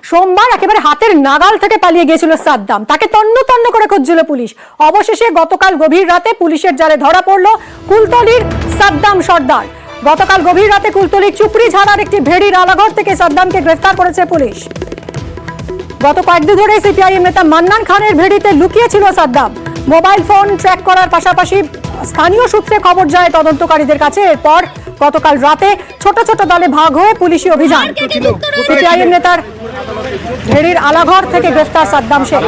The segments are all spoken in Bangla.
সোমবার একেবারে হাতের নাগাল থেকে পালিয়ে গিয়েছিল সাদ্দাম। তাকে তন্ন তন্ন করে খুঁজছিল পুলিশ। অবশেষে গতকাল গভীর রাতে পুলিশের জালে ধরা পড়ল কুলতলির সাদ্দাম সর্দার। গতকাল গভীর রাতে কুলতলির চুপড়িঝাড়ার একটি ভেড়ির আলাঘর থেকে সাদ্দামকে গ্রেফতার করেছে পুলিশ। গত কয়েকদিন ধরে সিপিআইএম নেতা মান্নান খানের ভেড়িতে লুকিয়েছিল সাদ্দাম। মোবাইল ফোন ট্র্যাক করার পাশাপাশি স্থানীয় সূত্রে খবর যায় তদন্তকারীদের কাছে। এরপর গতকাল রাতে ছোট ছোট দলে ভাগ হয়ে পুলিশি অভিযান। সিপিআইএম নেতার ভেড়ির আলাঘর থেকে গ্রেফতার সাদ্দাম শেখ।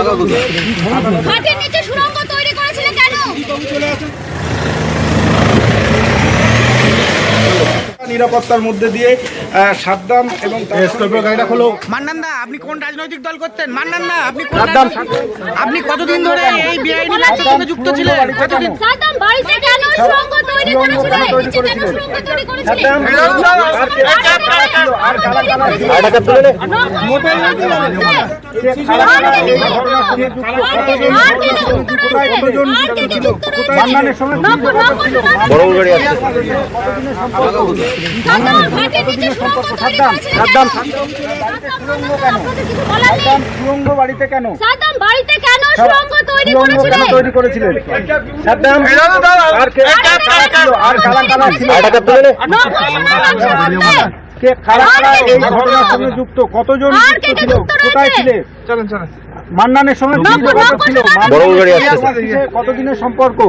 নিরাপত্তার মধ্যে দিয়ে সাদ্দাম এবং গাড়িটা খোলো। মান্নান দা, আপনি কোন রাজনৈতিক দল করতেন? মান্নান দা, আপনি কতদিন ধরে এই বেআইনি ব্যবসার সঙ্গে যুক্ত ছিলেন? কতদিন? সাদ্দাম বাড়িতে কেন সুড়ঙ্গ তৈরি করেছিলেন? নিচে কেন সুড়ঙ্গ তৈরি করেছিলেন? সুড়ঙ্গ বাড়িতে কেন? সাদ্দাম বাড়িতে কেন সুড়ঙ্গ তৈরি করেছিলেন? সাদ্দাম আর কে আর কালা কালা ছিল? কে কারা কারা এই ঘটনার সঙ্গে যুক্ত? কতজন যুক্ত ছিল? কোথায় ছিলে? মান্নানের সঙ্গে ছিল? কতদিনের সম্পর্ক?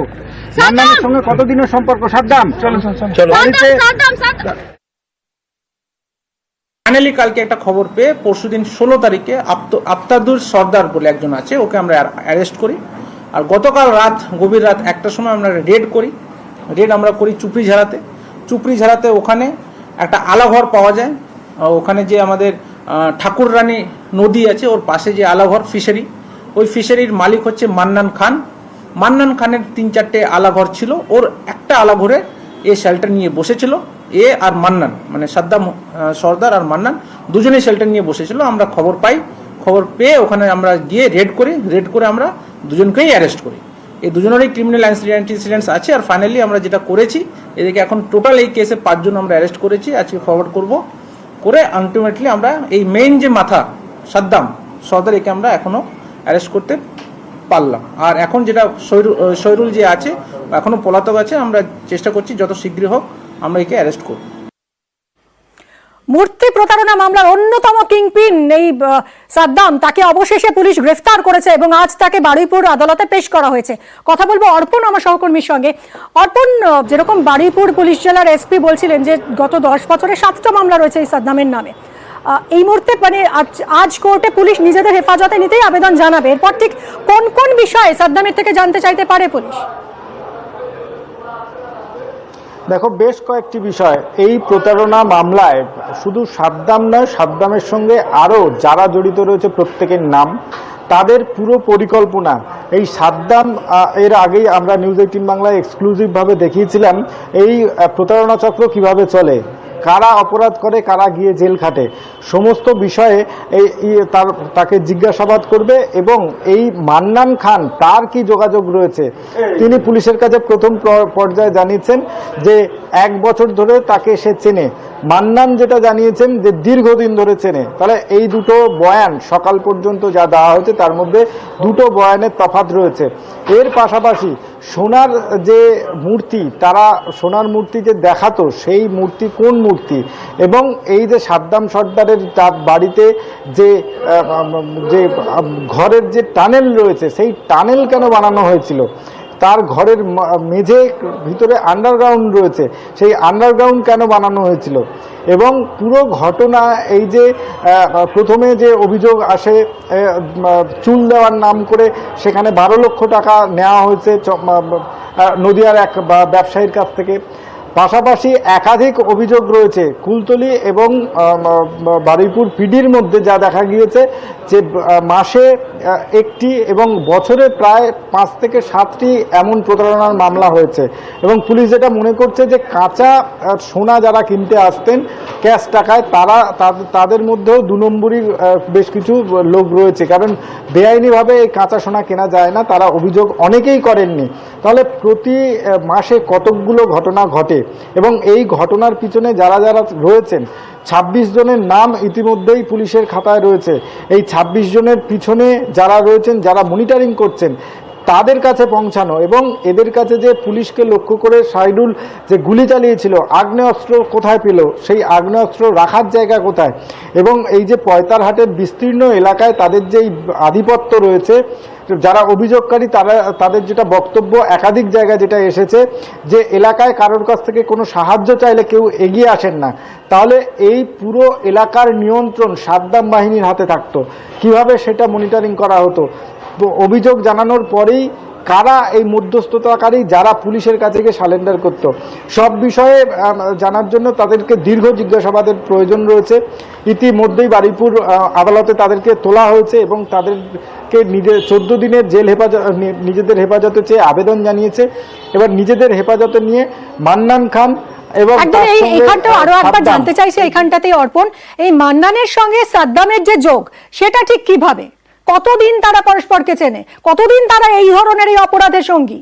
মান্নানের সঙ্গে কতদিনের সম্পর্ক? সাদ্দাম বাড়িতে ফাইনালি কালকে একটা খবর পেয়ে পরশুদিন 16 তারিখে আফতাদুর সর্দার বলে একজন আছে, ওকে আমরা অ্যারেস্ট করি। আর গতকাল রাত গভীর রাত 1টার সময় আমরা রেড আমরা করি চুপড়িঝাড়াতে। ওখানে একটা আলাঘর পাওয়া যায়। ওখানে যে আমাদের ঠাকুর রানী নদী আছে, ওর পাশে যে আলাঘর ফিশারি, ওই ফিশারির মালিক হচ্ছে মান্নান খানের 3-4টে আলাঘর ছিল। ওর একটা আলাঘরে এ শেল্টার নিয়ে বসেছিল। এ আর মান্নান, মানে সাদ্দাম সর্দার আর মান্নান দুজনেই শেল্টার নিয়ে বসেছিল। আমরা খবর পেয়ে ওখানে আমরা গিয়ে রেড করে আমরা দুজনকেই অ্যারেস্ট করি। এই দুজনেরই ক্রিমিনাল অ্যান্টিসিডেন্টস আছে। আর ফাইনালি আমরা যেটা করেছি, এদিকে এখন টোটাল এই কেসে 5 জন আমরা অ্যারেস্ট করেছি। আজকে ফরওয়ার্ড করে আলটিমেটলি আমরা এই মেইন যে মাথা সাদ্দাম সর্দার, একে আমরা এখনো অ্যারেস্ট করতে পারলাম। আর এখন যেটা শৈরুল যে আছে এখনো পলাতক আছে। আমরা চেষ্টা করছি যত শীঘ্রই হোক আমরা একে অ্যারেস্ট করব। মূর্তি প্রতারণা মামলার অন্যতম কিংপিন এই সাদ্দাম, তাকে অবশেষে পুলিশ গ্রেফতার করেছে এবং আজ তাকে বারুইপুর আদালতে পেশ করা হয়েছে। কথা বলবো অর্পণ আমার সহকর্মীর সঙ্গে। অর্পণ, যেরকম বারুইপুর পুলিশ জেলার এসপি বলছিলেন যে গত 10 বছরে 7টা মামলা রয়েছে এই সাদ্দামের নামে, এই মুহূর্তে মানে আজ কোর্টে পুলিশ নিজেদের হেফাজতে নিতেই আবেদন জানাবে। এরপর ঠিক কোন কোন বিষয়ে সাদ্দামের থেকে জানতে চাইতে পারে পুলিশ? দেখো, বেশ কয়েকটি বিষয় এই প্রতারণা মামলায়। শুধু সাদ্দাম নয়, সাদ্দামের সঙ্গে আরও যারা জড়িত রয়েছে প্রত্যেকের নাম, তাদের পুরো পরিকল্পনা। এই সাদ্দাম, এর আগেই আমরা নিউজ 18 বাংলায় এক্সক্লুসিভভাবে দেখিয়েছিলাম এই প্রতারণা চক্র কিভাবে চলে, কারা অপরাধ করে, কারা গিয়ে জেল খাটে, সমস্ত বিষয়ে তাকে জিজ্ঞাসাবাদ করবে। এবং এই মান্নান খান, তার কি যোগাযোগ রয়েছে, তিনি পুলিশের কাছে প্রথম পর্যায়ে জানিয়েছেন যে 1 বছর ধরে তাকে সে চেনে। মান্নান যেটা জানিয়েছেন যে দীর্ঘদিন ধরে চেনে। তাহলে এই দুটো বয়ান সকাল পর্যন্ত যা দেওয়া হয়েছে তার মধ্যে দুটো বয়ানের তফাৎ রয়েছে। এর পাশাপাশি সোনার যে মূর্তি, তারা সোনার মূর্তি যে দেখাতো, সেই মূর্তি কোন মূর্তি, এবং এই যে সাদ্দাম সর্দারের বাড়িতে যে ঘরের যে টানেল রয়েছে, সেই টানেল কেন বানানো হয়েছিল, তার ঘরের মেঝে ভিতরে আন্ডারগ্রাউন্ড রয়েছে, সেই আন্ডারগ্রাউন্ড কেন বানানো হয়েছিল, এবং পুরো ঘটনা এই যে প্রথমে যে অভিযোগ আসে চুল দেওয়ার নাম করে সেখানে 12 লক্ষ টাকা নেওয়া হয়েছে নদিয়ার এক ব্যবসায়ীর কাছ থেকে। পাশাপাশি একাধিক অভিযোগ রয়েছে কুলতলি এবং বারুইপুর পিডির মধ্যে, যা দেখা গিয়েছে যে মাসে একটি এবং বছরে প্রায় 5 থেকে 7টি এমন প্রতারণার মামলা হয়েছে। এবং পুলিশ যেটা মনে করছে যে কাঁচা সোনা যারা কিনতে আসতেন ক্যাশ টাকায়, তাদের মধ্যেও 2 নম্বরই বেশ কিছু লোক রয়েছে, কারণ বেআইনিভাবে এই কাঁচা সোনা কেনা যায় না, তারা অভিযোগ অনেকেই করেননি। তাহলে প্রতি মাসে কতকগুলো ঘটনা ঘটে। এবং এই ঘটনার পিছনে যারা যারা রয়েছেন 26 জনের নাম ইতিমধ্যেই পুলিশের খাতায় রয়েছে। এই 26 জনের পিছনে যারা রয়েছেন, যারা মনিটরিং করছেন, তাদের কাছে পৌঁছানো এবং এদের কাছে যে পুলিশকে লক্ষ্য করে শাহিদুল যে গুলি চালিয়েছিল, আগ্নেয়াস্ত্র কোথায় পেল, সেই আগ্নেয়াস্ত্র রাখার জায়গা কোথায়, এবং এই যে পয়তারহাটের বিস্তীর্ণ এলাকায় তাদের যেই আধিপত্য রয়েছে, যারা অভিযোগকারী তাদের যেটা বক্তব্য একাধিক জায়গায় যেটা এসেছে যে এলাকায় কারোর কাছ থেকে কোনো সাহায্য চাইলে কেউ এগিয়ে আসেন না, তাহলে এই পুরো এলাকার নিয়ন্ত্রণ সাদ্দাম বাহিনীর হাতে থাকতো। কিভাবে সেটা মনিটরিং করা হতো? তো অভিযোগ জানানোর পরেই কারা এই মধ্যস্থতাকারী যারা পুলিশের কাছে গিয়ে সারেন্ডার করত, সব বিষয়ে জানার জন্য তাদেরকে দীর্ঘ জিজ্ঞাসাবাদের প্রয়োজন রয়েছে। ইতিমধ্যেই বারুইপুর আদালতে তাদেরকে তোলা হয়েছে এবং তাদেরকে 14 দিনের জেল হেফাজত নিজেদের হেফাজতে চেয়ে আবেদন জানিয়েছে। এবার নিজেদের হেফাজতে নিয়ে মান্নান খান এবং এইখানটাও আরো একবার জানতে চাইছি, এইখানটাতেই অর্পণ, এই মান্নানের সঙ্গে সাদ্দামের যে যোগ সেটা ঠিক কিভাবে, কতদিন তারা পরস্পরকে চেনে, কতদিন তারা এই ধরনের এই অপরাধের সঙ্গী?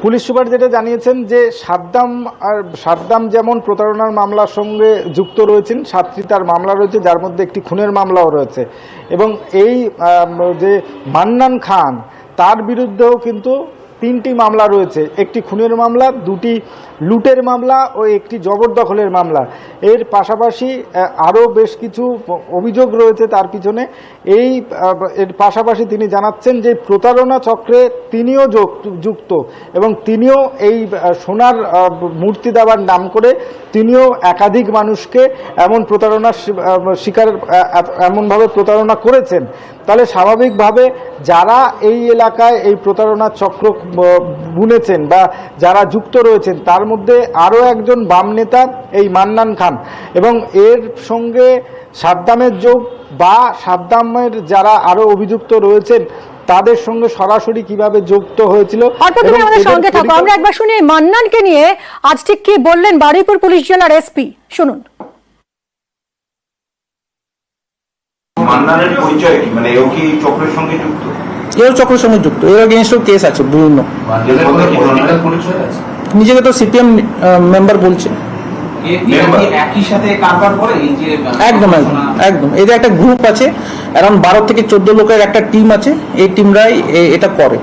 পুলিশ সুপার যেটা জানিয়েছেন যে সাদ্দাম যেমন প্রতারণার মামলার সঙ্গে যুক্ত রয়েছেন, 7টি তার মামলা রয়েছে, যার মধ্যে একটি খুনের মামলাও রয়েছে, এবং এই যে মান্নান খান তার বিরুদ্ধেও কিন্তু 3টি মামলা রয়েছে, একটি খুনের মামলা, 2টি লুটের মামলা ও একটি জবরদখলের মামলা। এর পাশাপাশি আরও বেশ কিছু অভিযোগ রয়েছে তার পিছনে। এর পাশাপাশি তিনি জানাচ্ছেন যে প্রতারণা চক্রে তিনিও যুক্ত এবং তিনিও এই সোনার মূর্তি দেওয়ার নাম করে তিনিও একাধিক মানুষকে এমনভাবে প্রতারণা করেছেন। তাহলে স্বাভাবিকভাবে যারা এই এলাকায় এই প্রতারণার চক্র বুনেছেন বা যারা যুক্ত রয়েছেন, তার মধ্যে আরও একজন বাম নেতা এই মান্নান খান, এবং এর সঙ্গে সাদ্দামের যোগ বা সাদ্দামের যারা আরো অভিযুক্ত রয়েছেন তাদের সঙ্গে সরাসরি কিভাবে যুক্ত হয়েছিল। আমাদের সঙ্গে থাকো, আমরা একবার শুনি মান্নানকে নিয়ে আজ ঠিক কি বললেন বারুইপুর পুলিশ জেলার এসপি, শুনুন। মান্নানের পরিচয় কি, মানে এও কি চক্রের সঙ্গে যুক্ত? এও চক্রের সঙ্গে যুক্ত, এর এগেইনস্টও কেস আছে বিভিন্ন। নিজেকে তো সিপিএম মেম্বার বলছে। একদম একদম এদের একটা গ্রুপ আছে, অ্যারাউন্ড 12 থেকে 14 লোকের একটা টিম আছে, এই টিমরাই এটা করে।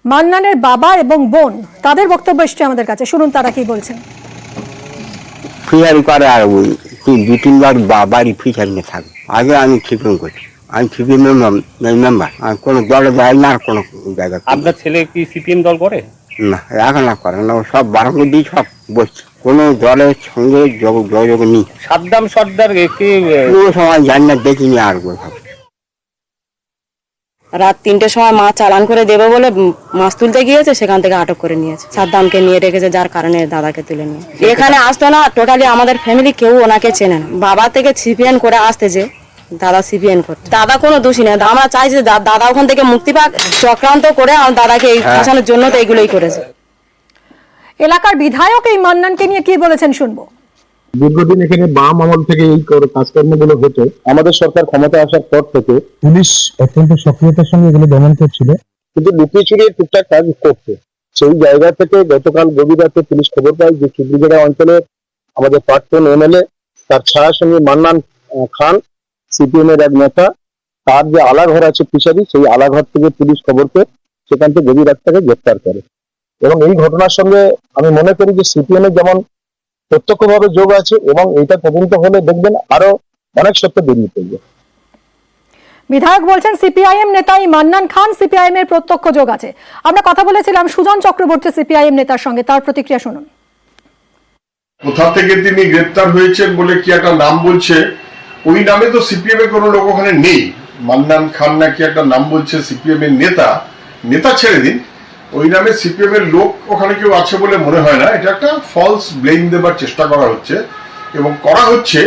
মান্নানের বাবা এবং বোন তাদের বক্তব্য এসছে আমাদের কাছে, শুনুন তারা কি বলছেন। ফিয়ারি করে আর 2-3 বার বাড়ি ফিচারিনে থাকবে। আগে আমি সিপিএম করছি, আমি সিপিএম মেম্বার, আমি কোনো দলে যাই না, কোনো জায়গায়। আপনার ছেলে কি সিপিএম দল করে? না, এখন না করে না, সব বারো দিয়ে সব বসছে, কোনো দলের সঙ্গে যোগাযোগ নেই। সাদ্দাম সর্দার কোনো সময় জানি না, দেখিনি আর কোথাও। রাত 3টের সময় মাছ চালান করে দেবে বলে মাছ তুলতে গিয়েছে, সেখান থেকে আটক করে নিয়েছে। সাদ্দামকে নিয়ে রেখেছে, যার কারণে দাদাকে তুলে নিয়ে এখানে আসতো না। টোটালি আমাদের ফ্যামিলি কেউ ওনাকে চেনে না। বাবা থেকে সিপিএন করে আসতেছে, দাদা সিপিএন করতে, দাদা কোনো দোষী নেই। আমরা চাইছি দাদা ওখান থেকে মুক্তি পাক, চক্রান্ত করে দাদাকে এই ফাঁসানোর জন্য তো এইগুলোই করেছে। এলাকার বিধায়ক এই মান্নানকে নিয়ে কি বলেছেন শুনবো। দীর্ঘদিন এখানে বাম আমল থেকে এই কাজকর্মগুলো হতো। আমাদের সরকার ক্ষমতা আসার পর থেকে পুলিশ অত্যন্ত সক্রিয়তার সঙ্গে এগুলো দমন করছিল, কিন্তু লুকিয়ে চুরিয়ে টুকটাক কাজ করছে। সেই জায়গা থেকে গতকাল গভীর রাতে পুলিশ খবর পায় যে চুবড়িগড়া অঞ্চলে আমাদের প্রাক্তন এমএলএ তার ছাড়ার সঙ্গে মান্নান খান, সিপিএম এর এক নেতা, তার যে আলাঘর আছে ফিশারি, সেই আলাঘর থেকে পুলিশ খবর পেয়ে সেখান থেকে গভীর রাত থেকে গ্রেফতার করে। এবং এই ঘটনার সঙ্গে আমি মনে করি যে সিপিএম এর যেমন প্রত্যক্ষভাবে যোগ আছে, এবং এটা তদন্ত হলে দেখবেন আরো অনেক সত্য বেরিয়ে পড়বে। বিধায়ক বলছেন সিপিআইএম নেতা মান্নান খান, সিপিআইএম এর প্রত্যক্ষ যোগ আছে। আমরা কথা বলেছিলাম সুজন চক্রবর্তী সিপিআইএম নেতার সঙ্গে, তার প্রতিক্রিয়া শুনুন। কোথা থেকে তিনি গ্রেপ্তার হয়েছেন বলে কি একটা নাম বলছে, ওই নামে তো সিপিএম এর কোনো লোক ওখানে নেই। মান্নান খান নাকি একটা নাম বলছে সিপিএম এর নেতা ছেড়ে দিন, ওই নামে সিপিএম এর লোক ওখানে কেউ আছে বলে মনে হয় না। এটা একটা ফলস ব্লেম দেবার চেষ্টা করা হচ্ছে, এবং করা হচ্ছে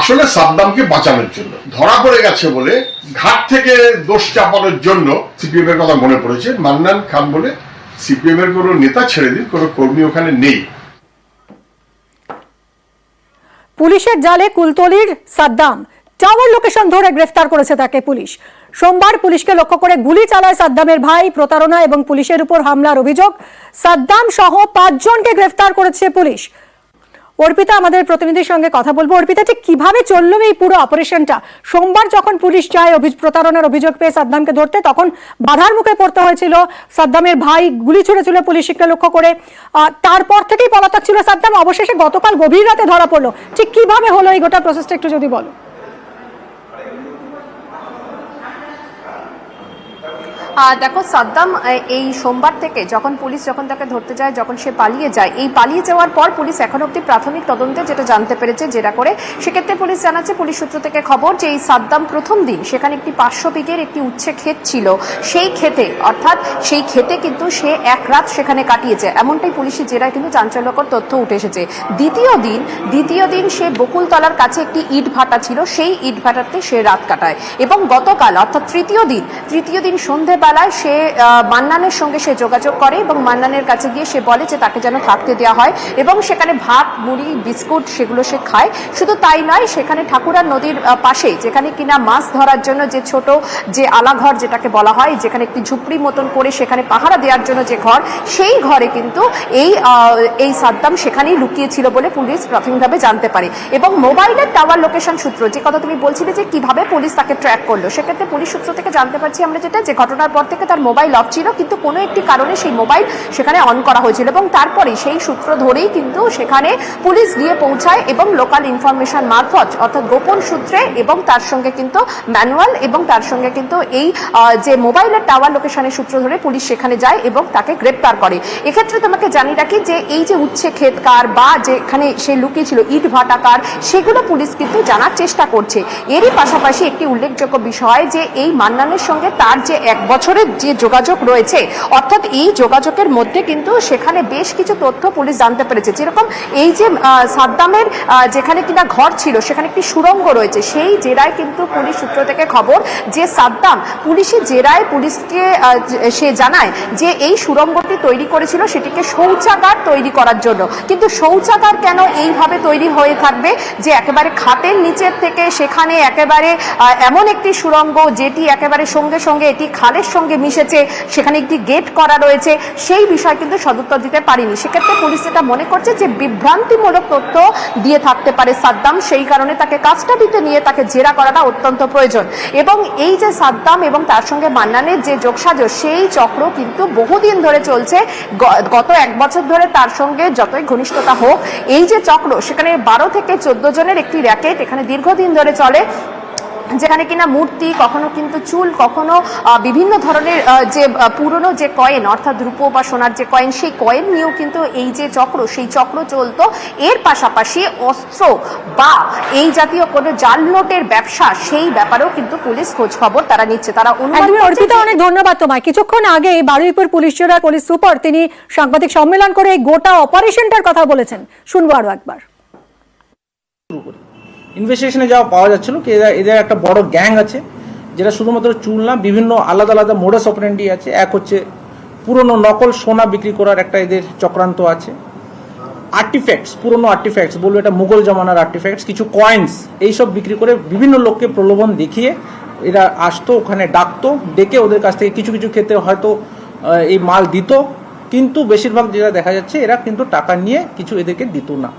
আসলে সাদ্দামকে বাঁচানোর জন্য। ধরা পড়ে গেছে বলে ঘাট থেকে দোষ চাপানোর জন্য সিপিএম এর কথা মনে পড়েছে। মান্নান খান বলে সিপিএম এর কোনো নেতা ছেড়ে দিন, কোনো কর্মী ওখানে নেই। পুলিশের জালে কুলতলির সাদ্দাম টাওয়ার লোকেশন ধরে গ্রেফতার করেছে তাকে পুলিশ। সোমবার পুলিশকে লক্ষ্য করে গুলি চালায় সাদ্দামের ভাই। প্রতারণা এবং পুলিশের উপর হামলার অভিযোগ। সাদ্দাম সহ 5 জনকে গ্রেফতার করেছে পুলিশ। অর্পিতা, আমাদের প্রতিনিধির সঙ্গে কথা বলবো। অর্পিতা, ঠিক কিভাবে চললো এই পুরো অপারেশনটা? সোমবার যখন পুলিশ যায় প্রতারণার অভিযোগ পেয়ে সাদ্দামকে ধরতে, তখন বাধার মুখে পড়তে হয়েছিল। সাদ্দামের ভাই গুলি ছুড়েছিল পুলিশকে লক্ষ্য করে। তারপর থেকেই পলাতক ছিল সাদ্দাম। অবশেষে গতকাল গভীর রাতে ধরা পড়লো। ঠিক কিভাবে হলো এই গোটা প্রসেসটা একটু যদি বলো। দেখো, সাদ্দাম এই সোমবার থেকে পুলিশ যখন তাকে ধরতে যায়, যখন সে পালিয়ে যায়, এই পালিয়ে যাওয়ার পর পুলিশ এখন অব্দি প্রাথমিক তদন্তে যেটা জানতে পেরেছে, যেটা করে সেক্ষেত্রে পুলিশ জানাচ্ছে, পুলিশ সূত্র থেকে খবর যে এই সাদ্দাম প্রথম দিন সেখানে একটি 500 বিঘের একটি উচ্ছে ক্ষেত ছিল, সেই ক্ষেতে কিন্তু সে এক রাত সেখানে কাটিয়েছে, এমনটাই পুলিশের জেরায় কিন্তু চাঞ্চল্যকর তথ্য উঠে এসেছে। দ্বিতীয় দিন সে বকুলতলার কাছে একটি ইট ভাটা ছিল, সেই ইট ভাটাতে সে রাত কাটায়। এবং গতকাল অর্থাৎ তৃতীয় দিন সন্ধ্যেবেলায় সে মান্নানের সঙ্গে সে যোগাযোগ করে এবং মান্নানের কাছে গিয়ে সে বলে যে তাকে যেন থাকতে দেওয়া হয়, এবং সেখানে ভাত, মুড়ি, বিস্কুট সেগুলো সে খায়। শুধু তাই নয়, সেখানে ঠাকুরার নদীর পাশে যেখানে কিনা মাছ ধরার জন্য যে ছোট যে আলাঘর যেটাকে বলা হয়, যেখানে একটি ঝুপড়ি মতন করে সেখানে পাহারা দেওয়ার জন্য যে ঘর, সেই ঘরে কিন্তু এই সাদ্দাম সেখানেই লুকিয়েছিল বলে পুলিশ প্রাথমিকভাবে জানতে পারে। এবং মোবাইলের টাওয়ার লোকেশন সূত্র, যে কথা তুমি বলছিলে যে কিভাবে পুলিশ তাকে ট্র্যাক করলো, সেক্ষেত্রে পুলিশ সূত্র থেকে জানতে পারছি আমরা যেটা, যে ঘটনার পর থেকে তার মোবাইল অফ ছিল, কিন্তু কোনো একটি কারণে সেই মোবাইল সেখানে অন করা হয়েছিল, এবং তারপরে সেই সূত্র ধরেই কিন্তু সেখানে পুলিশ গিয়ে পৌঁছায় এবং লোকাল ইনফরমেশন মারফত, অর্থাৎ গোপন সূত্রে, এবং তার সঙ্গে কিন্তু ম্যানুয়াল এবং তার সঙ্গে কিন্তু এই যে মোবাইলের টাওয়ার লোকেশনের সূত্র ধরে পুলিশ সেখানে যায় এবং তাকে গ্রেপ্তার করে। এক্ষেত্রে তোমাকে জানিয়ে রাখি যে এই যে উচ্ছে ক্ষেতকার বা যেখানে সে লুকিয়েছিল ইট ভাটাকার, সেগুলো পুলিশ কিন্তু জানার চেষ্টা করছে। এরই পাশাপাশি একটি উল্লেখযোগ্য বিষয় যে এই মান্নানের সঙ্গে তার যে 1 বছরের যে যোগাযোগ রয়েছে, অর্থাৎ এই যোগাযোগের মধ্যে কিন্তু সেখানে বেশ কিছু তথ্য পুলিশ জানতে পেরেছে। যেরকম এই যে সাদ্দামের যেখানে কিনা ঘর ছিল, সেখানে একটি সুড়ঙ্গ রয়েছে, সেই জেরায় কিন্তু পুলিশ সূত্র থেকে খবর যে সাদ্দাম পুলিশের জেরায় পুলিশকে সে জানায় যে এই সুড়ঙ্গটি তৈরি করেছিল সেটিকে শৌচাগার তৈরি করার জন্য। কিন্তু শৌচাগার কেন এইভাবে তৈরি হয়ে থাকবে যে একেবারে খাতের নিচের থেকে সেখানে একেবারে এমন একটি সুড়ঙ্গ যেটি একেবারে সঙ্গে সঙ্গে এটি খালের সঙ্গে মিশেছে, সেখানে একটি গেট করা রয়েছে, সেই বিষয় কিন্তু সদুত্তর দিতে পারেনি। সেক্ষেত্রে পুলিশ এটা মনে করছে যে বিভ্রান্তিমূলক তথ্য দিয়ে থাকতে পারে সাদ্দাম, সেই কারণে তাকে কাস্টাডিতে নিয়ে তাকে জেরা করাটা অত্যন্ত প্রয়োজন। এবং এই যে সাদ্দাম এবং তার সঙ্গে মান্নানের যে যোগসাজশ, সেই চক্র কিন্তু বহুদিন ধরে চলছে। গত 1 বছর ধরে তার সঙ্গে যতই ঘনিষ্ঠতা হোক, এই যে চক্র, সেখানে 12 থেকে 14 জনের একটি র্যাকেট এখানে দীর্ঘদিন ধরে চলে, যেখানে কিনা মূর্তি, কখনো কিন্তু চুল, কখনো বিভিন্ন ধরনের যে পুরনো যে কয়েন, অর্থাৎ রূপো বা সোনার যে কয়েন, সেই কয়েন নিয়েও কিন্তু এই যে চক্র, সেই চক্র চলতো। এর পাশাপাশি অস্ত্র বা এই জাতীয় কোনো জাল নোটের ব্যবসা, সেই ব্যাপারেও কিন্তু পুলিশ খোঁজ খবর তারা নিচ্ছে। তারা অর্পিতা, অনেক ধন্যবাদ তোমায়। কিছুক্ষণ আগে বারুইপুর পুলিশ জেলার পুলিশ সুপার তিনি সাংবাদিক সম্মেলন করে এই গোটা অপারেশনটার কথা বলেছেন, শুনবো আরো একবার। ইনভেস্টিগেশনে যাওয়া পাওয়া যাচ্ছিল কি এদের একটা বড় গ্যাং আছে, যেটা শুধুমাত্র চুল না, বিভিন্ন আলাদা আলাদা মোডাস অপারেন্ডি আছে। এক হচ্ছে পুরনো নকল সোনা বিক্রি করার একটা এদের চক্রান্ত আছে। আর্টিফ্যাক্টস, পুরনো আর্টিফ্যাক্টস, বলবো এটা মুঘল জমানার আর্টিফ্যাক্টস, কিছু কয়েন্স, এইসব বিক্রি করে বিভিন্ন লোককে প্রলোভন দেখিয়ে এরা আসতো, ওখানে ডাকতো, ডেকে ওদের কাছ থেকে কিছু কিছু ক্ষেত্রে হয়তো এই মাল দিত, কিন্তু বেশিরভাগ যেটা দেখা যাচ্ছে এরা কিন্তু টাকা নিয়ে কিছু এদেরকে দিত না।